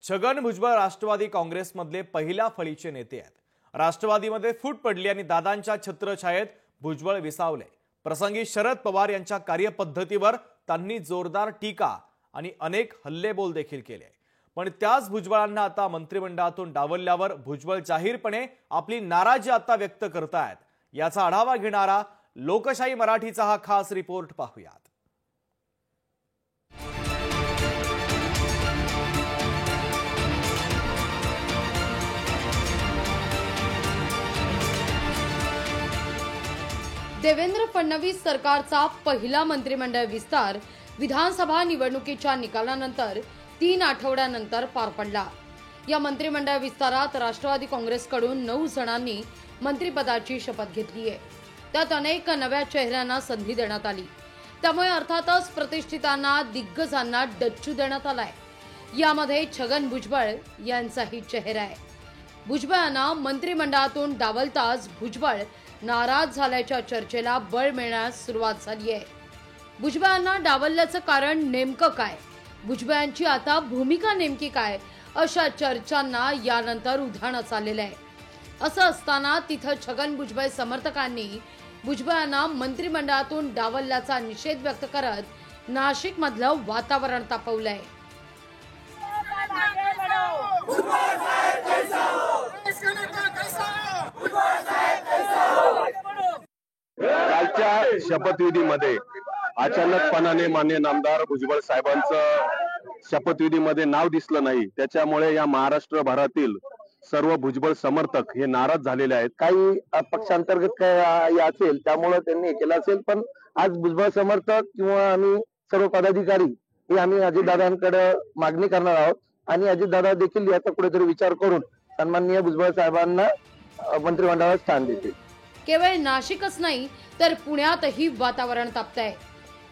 छगन भुजबळ राष्ट्रवादी काँग्रेसमधले पहिल्या फळीचे नेते आहेत. राष्ट्रवादीमध्ये फूट पडली आणि दादांच्या छत्रछायेत भुजबळ विसावले. प्रसंगी शरद पवार यांच्या कार्यपद्धतीवर त्यांनी जोरदार टीका आणि अनेक हल्लेबोल देखील केले. पण त्याच भुजबळांना आता मंत्रिमंडळातून डावलल्यावर भुजबळ जाहीरपणे आपली नाराजी आता व्यक्त करतायत. याचा आढावा घेणारा लोकशाही मराठीचा हा खास रिपोर्ट पाहूयात. देवेंद्र फडणवीस सरकारचा पहिला मंत्रिमंडळ विस्तार विधानसभा निवडणुकीच्या निकालानंतर 3 आठवड्यानंतर पार पडला. या मंत्रिमंडळ विस्तारात राष्ट्रवादी काँग्रेसकडून 9 जणांनी मंत्रिपदाची शपथ घेतली आहे. त्यात अनेक नव्या चेहऱ्यांना संधी देण्यात आली. त्यामुळे अर्थातच प्रतिष्ठितांना, दिग्गजांना डच्चू देण्यात आलाय. यामध्ये छगन भुजबळ यांचाही चेहरा आहे. भुजबळांना मंत्रिमंडळातून डावलताच भुजबळ नाराज झाल्याच्या चर्चेला बळ मिळण्यास सुरुवात झाली आहे. भुजबळांना डावलल्याचं कारण नेमकं काय, भुजबळांची आता भूमिका नेमकी काय, अशा चर्चांना यानंतर उधाणच आलेलं आहे. असं असताना तिथं छगन भुजबळ समर्थकांनी भुजबळांना मंत्रिमंडळातून डावलल्याचा निषेध व्यक्त करत नाशिक मधलं वातावरण तापवलंय. कालच्या शपथविधीमध्ये अचानकपणाने माननीय नामदार भुजबळ साहेबांचं शपथविधीमध्ये नाव दिसलं नाही. त्याच्यामुळे या महाराष्ट्र भरातील सर्व भुजबळ समर्थक हे नाराज झालेले आहेत. काही पक्षांतर्गत काय असेल त्यामुळे त्यांनी केलं असेल, पण आज भुजबळ समर्थक किंवा आम्ही सर्व पदाधिकारी हे आम्ही अजितदादांकडे मागणी करणार आहोत आणि अजितदादा देखील याचा कुठेतरी विचार करून सन्माननीय भुजबळ साहेबांना मंत्रिमंडळात स्थान देतील. केवळ नाशिकच नाही तर पुण्यातही वातावरण तापतंय.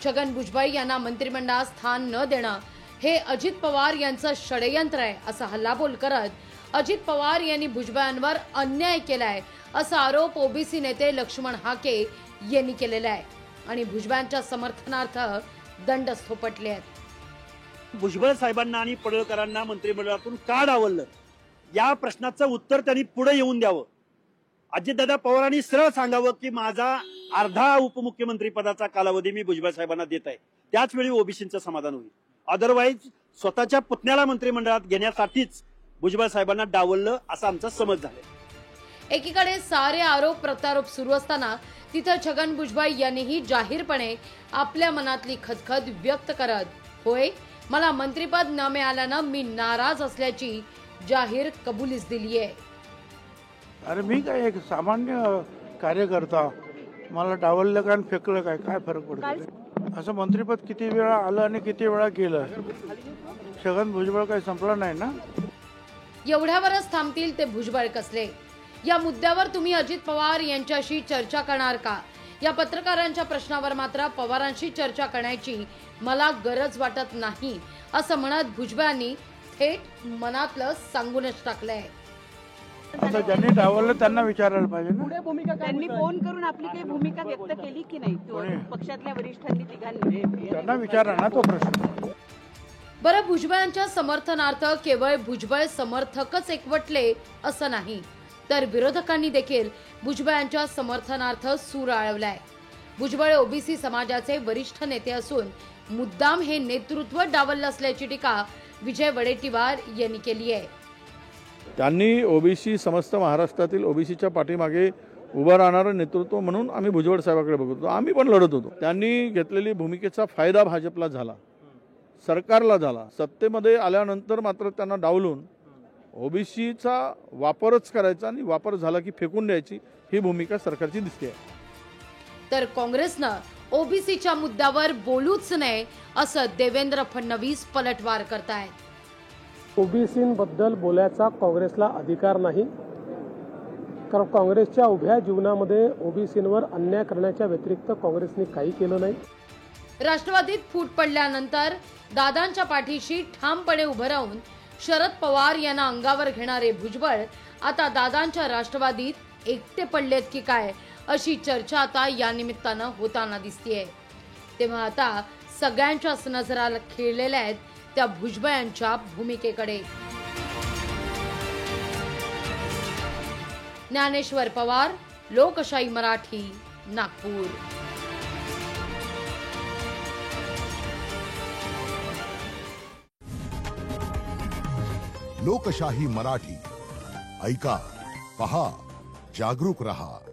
छगन भुजबळ यांना मंत्रिमंडळात स्थान न देणं हे अजित पवार यांचं षडयंत्र आहे असा हल्लाबोल करत अजित पवार यांनी भुजबळांवर अन्याय केलाय असा आरोप ओबीसी नेते लक्ष्मण हाके यांनी केलेला आहे आणि भुजबळांच्या समर्थनार्थ दंडच थोपटले आहेत. भुजबळ साहेबांना आणि पडळकरांना मंत्रिमंडळातून का डावललं या प्रश्नाचं उत्तर त्यांनी पुढे येऊन द्यावं. अजितदादा पवारांनी सरळ सांगावं की माझा अर्धा उपमुख्यमंत्री पदाचा कालावधी मी भुजबळ साहेबांना देत आहे, त्याच वेळी ओबीसींचं समाधान होईल. अदरवाईज स्वतःच्या पुतण्याला मंत्रिमंडळात घेण्यासाठीच भुजबळ साहेबांना डावललं असा आमचा समज झाला. एकीकडे सारे आरोप प्रत्यारोप सुरू असताना तिथं छगन भुजबळ यांनीही जाहीरपणे आपल्या मनातली खदखद व्यक्त करत, होय मला मंत्रिपद न मिळाल्यानं मी नाराज असल्याची जाहीर कबुलीच दिली आहे. अरे मी काय एक सामान्य कार्यकर्ता, मला डावललं काय फेकलं काय फरक पडतो. असं मंत्रिपद किती वेळा आलं आणि किती वेळा गेलं. छगन भुजबळ काही संपलं नाही ना. एवढ्यावरच थांबतील ते भुजबळ कसले. या मुद्द्यावर तुम्ही अजित पवार यांच्याशी चर्चा करणार का, या पत्रकारांच्या प्रश्नावर मात्र पवारांशी चर्चा करण्याची मला गरज वाटत नाही असं म्हणत भुजबळांनी थेट मनातलं सांगूनच टाकलंय. आता ज्यांनी डावललं त्यांना विचारायला पाहिजे ना. त्यांनी फोन करून आपली काही भूमिका व्यक्त केली की नाही पक्षातल्या वरिष्ठांनी तिघांनी, त्यांना विचारा ना तो प्रश्न. बरं, भुजबळांच्या समर्थनार्थ केवळ भुजबळ समर्थकच एकवटले असं नाही तर विरोधकांनी देखील भुजबळांच्या समर्थनार्थ सूर आळवलाय. भुजबळ ओबीसी समाजाचे वरिष्ठ नेते असून मुद्दाम हे नेतृत्व डावललं असल्याची टीका विजय वडेट्टीवार यांनी केली आहे. त्यांनी ओबीसी समस्त महाराष्ट्रातील ओबीसीच्या पाठीमागे उभं राहणारं नेतृत्व म्हणून आम्ही भुजबळ साहेबांकडे बघत होतो. आम्ही पण लढत होतो. त्यांनी घेतलेली भूमिकेचा फायदा भाजपला झाला, सरकारला झाला. सत्तेमध्ये आल्यानंतर मात्र त्यांना डावलून ओबीसीचा वापरच करायचा आणि वापर झाला की फेकून द्यायची ही भूमिका सरकारची दिसते. तर काँग्रेसनं ओबीसीच्या मुद्द्यावर बोलूच नये असं देवेंद्र फडणवीस पलटवार करतायत. ओबीसींबद्दल बोलायचा काँग्रेसला अधिकार नाही, कारण काँग्रेसच्या उभ्या जीवनामध्ये ओबीसींवर अन्याय करण्याच्या व्यतिरिक्त काँग्रेसने काही केलं नाही. राष्ट्रवादीत फूट पडल्यानंतर दादांच्या पाठीशी ठामपणे उभं राहून शरद पवार यांना अंगावर घेणारे भुजबळ आता दादांच्या राष्ट्रवादीत एकटे पडलेत की काय अशी चर्चा आता या निमित्तानं होताना दिसतेय. तेव्हा आता सगळ्यांच्याच नजरा खेळलेल्या आहेत त्या भुजबळांच्या भूमिकेकडे. ज्ञानेश्वर पवार, लोकशाही मराठी, नागपूर. लोकशाही मराठी ऐका, पहा, जागरूक रहा.